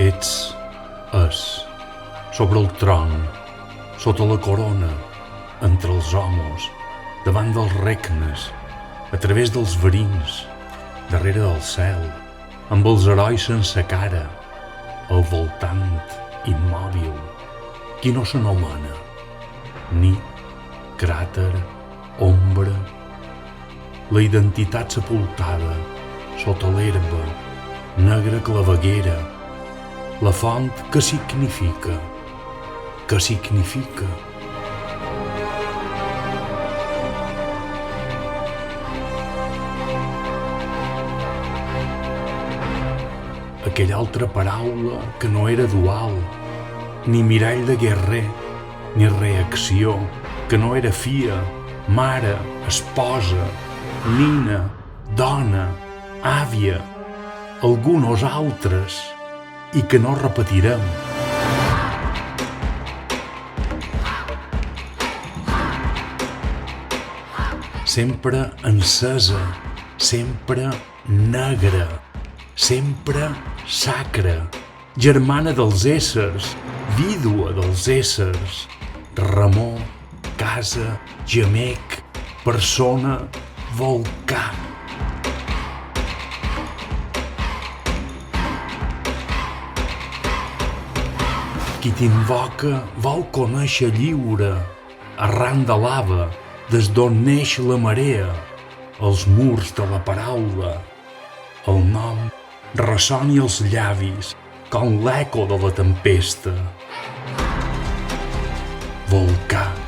És, sobre el tron, sota la corona, entre els homes, davant dels regnes, a través dels verins, darrere del cel, amb els herois sense cara, al voltant, immòbil, qui no se n'omena, nit, cràter, ombra, la identitat sepultada, sota l'herba, negra claveguera, la font que significa, que significa. Aquella altra paraula que no era dual, ni mirall de guerrer, ni reacció, que no era fia, mare, esposa, nina, dona, àvia, algunos altres, i que no repetirem. Sempre encesa, sempre negra, sempre sacra, germana dels éssers, vídua dels éssers, remor, casa, gemec, persona, volcà. Qui t'invoca vol conèixer lliure, arran de lava, des d'on neix la marea, els murs de la paraula. El nom ressoni als llavis com l'eco de la tempesta. Volcà.